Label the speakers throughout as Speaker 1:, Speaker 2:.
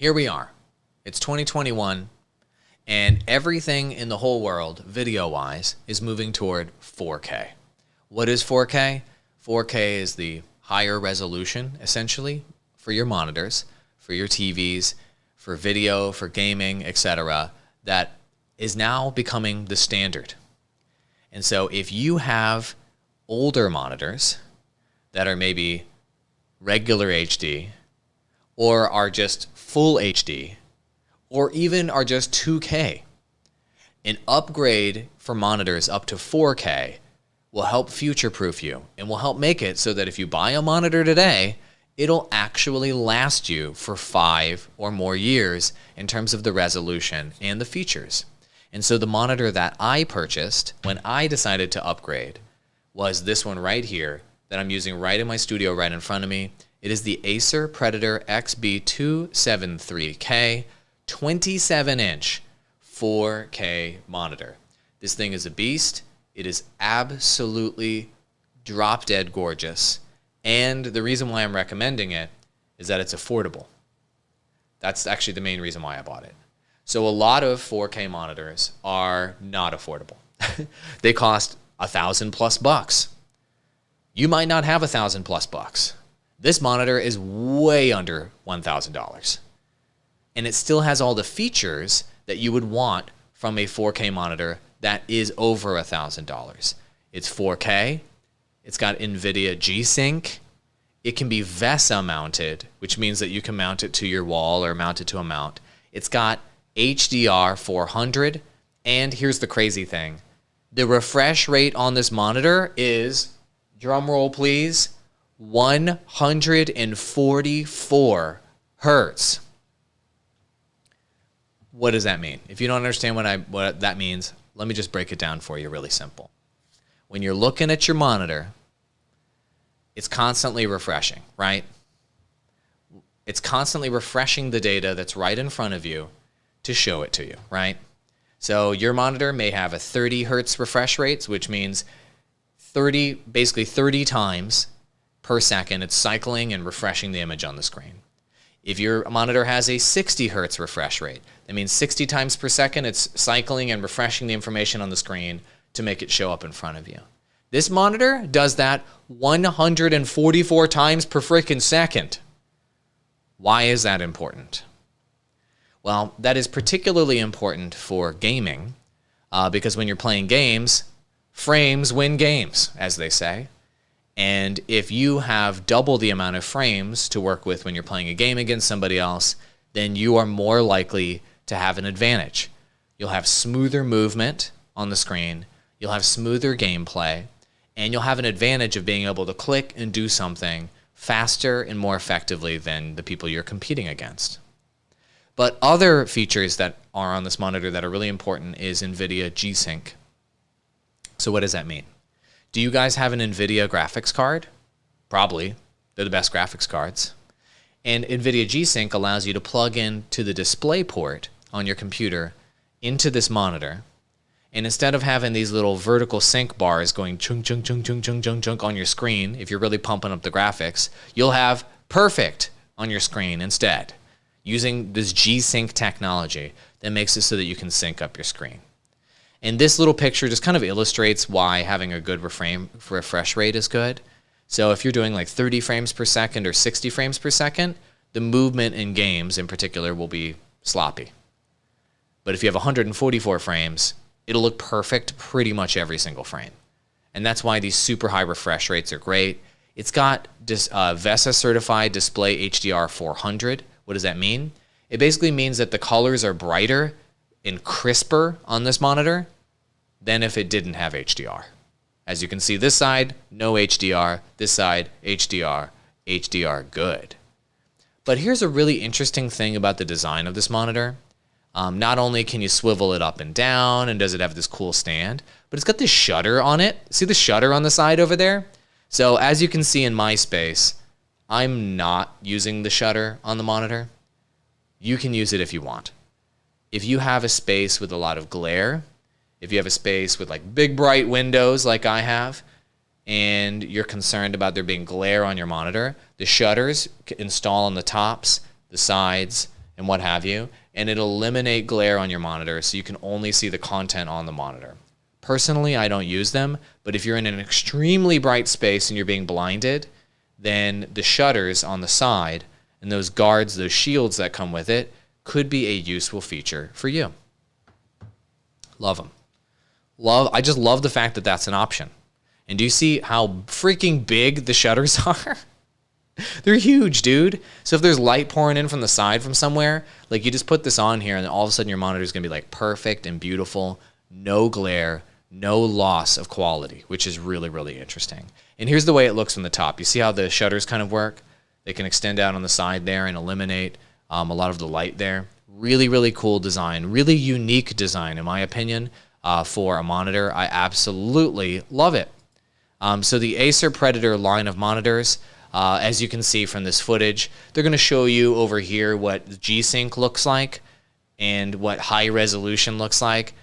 Speaker 1: here we are. It's 2021, and everything in the whole world, video-wise, is moving toward 4K. What is 4K? 4K is the higher resolution, essentially, for your monitors, for your TVs, for video, for gaming, etc., that is now becoming the standard. And so if you have older monitors that are maybe regular HD, or are just full HD, or even are just 2K, an upgrade for monitors up to 4K will help future-proof you and will help make it so that if you buy a monitor today, it'll actually last you for 5 or more years in terms of the resolution and the features. And so the monitor that I purchased when I decided to upgrade was this one right here that I'm using right in my studio right in front of me. It is the Acer Predator XB273K 27-inch 4K monitor. This thing is a beast. It is absolutely drop-dead gorgeous. And the reason why I'm recommending it is that it's affordable. That's actually the main reason why I bought it. So a lot of 4K monitors are not affordable. They cost $1,000+ You might not have $1,000+ This monitor is way under $1,000. And it still has all the features that you would want from a 4K monitor that is over $1,000. It's 4K. It's got NVIDIA G-Sync. It can be VESA mounted, which means that you can mount it to your wall or mount it to a mount. It's got HDR 400. And here's the crazy thing. The refresh rate on this monitor is, drum roll please, 144 hertz. What does that mean? If you don't understand what that means, let me just break it down for you really simple. When you're looking at your monitor, it's constantly refreshing, right? It's constantly refreshing the data that's right in front of you to show it to you, right? So your monitor may have a 30 hertz refresh rate, which means basically 30 times per second, it's cycling and refreshing the image on the screen. If your monitor has a 60 hertz refresh rate, that means 60 times per second, it's cycling and refreshing the information on the screen to make it show up in front of you. This monitor does that 144 times per freaking second. Why is that important? Well, that is particularly important for gaming because when you're playing games, frames win games, as they say. And if you have double the amount of frames to work with when you're playing a game against somebody else, then you are more likely to have an advantage. You'll have smoother movement on the screen, you'll have smoother gameplay, and you'll have an advantage of being able to click and do something faster and more effectively than the people you're competing against. But other features that are on this monitor that are really important is NVIDIA G-Sync. So what does that mean? Do you guys have an NVIDIA graphics card? Probably. They're the best graphics cards. And NVIDIA G-Sync allows you to plug into the display port on your computer into this monitor. And instead of having these little vertical sync bars going chung, chung, chung, chung, chung, chung, chung on your screen, if you're really pumping up the graphics, you'll have perfect on your screen instead, using this G-Sync technology that makes it so that you can sync up your screen. And this little picture just kind of illustrates why having a good refresh rate is good. So if you're doing like 30 frames per second or 60 frames per second, the movement in games in particular will be sloppy. But if you have 144 frames, it'll look perfect pretty much every single frame. And that's why these super high refresh rates are great. It's got VESA certified display HDR 400. What does that mean? It basically means that the colors are brighter and crisper on this monitor than if it didn't have HDR. As you can see, this side, no HDR. This side, HDR. HDR, good. But here's a really interesting thing about the design of this monitor. Not only can you swivel it up and down, and does it have this cool stand, but it's got this shutter on it. See the shutter on the side over there? So as you can see in my space, I'm not using the shutter on the monitor. You can use it if you want. If you have a space with a lot of glare, if you have a space with like big bright windows like I have, and you're concerned about there being glare on your monitor, the shutters install on the tops, the sides, and what have you, and it'll eliminate glare on your monitor so you can only see the content on the monitor. Personally, I don't use them, but if you're in an extremely bright space and you're being blinded, then the shutters on the side and those guards, those shields that come with it, could be a useful feature for you. Love them. I just love the fact that that's an option. And do you see how freaking big the shutters are? They're huge, dude. So if there's light pouring in from the side from somewhere, like you just put this on here and then all of a sudden your monitor is going to be like perfect and beautiful, no glare, no loss of quality, which is really, really interesting. And here's the way it looks from the top. You see how the shutters kind of work? They can extend out on the side there and eliminate a lot of the light there. Really, really cool design. Really unique design, in my opinion, for a monitor. I absolutely love it. So the Acer Predator line of monitors, as you can see from this footage, they're going to show you over here what G-Sync looks like and what high resolution looks like.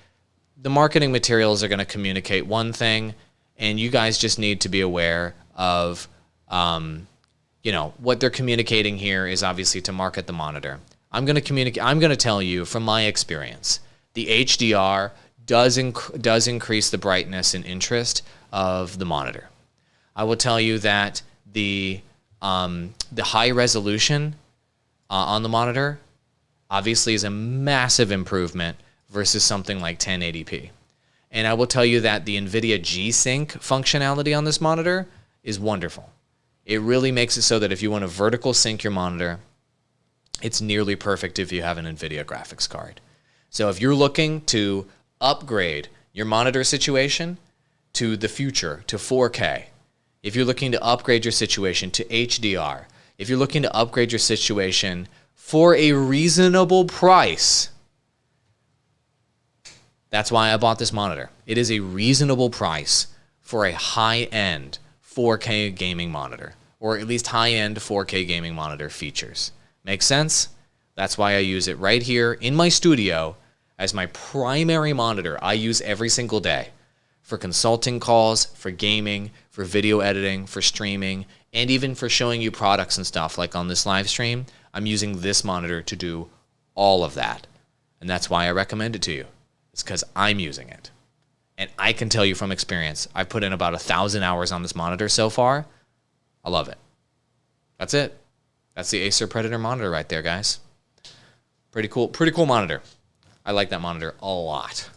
Speaker 1: The marketing materials are going to communicate one thing, and you guys just need to be aware of, what they're communicating here is obviously to market the monitor. I'm going to tell you from my experience, the HDR does increase the brightness and interest of the monitor. I will tell you that the high resolution on the monitor obviously is a massive improvement versus something like 1080p. And I will tell you that the NVIDIA G-Sync functionality on this monitor is wonderful. It really makes it so that if you want to vertical sync your monitor, it's nearly perfect if you have an NVIDIA graphics card. So if you're looking to upgrade your monitor situation to the future, to 4K, if you're looking to upgrade your situation to HDR, if you're looking to upgrade your situation for a reasonable price, that's why I bought this monitor. It is a reasonable price for a high-end 4K gaming monitor, or at least high-end 4K gaming monitor features. Make sense? That's why I use it right here in my studio as my primary monitor I use every single day for consulting calls, for gaming, for video editing, for streaming, and even for showing you products and stuff like on this live stream. I'm using this monitor to do all of that. And that's why I recommend it to you. It's because I'm using it. And I can tell you from experience, I've put in about 1,000 hours on this monitor so far. I love it. That's it. That's the Acer Predator monitor right there, guys. Pretty cool monitor. I like that monitor a lot.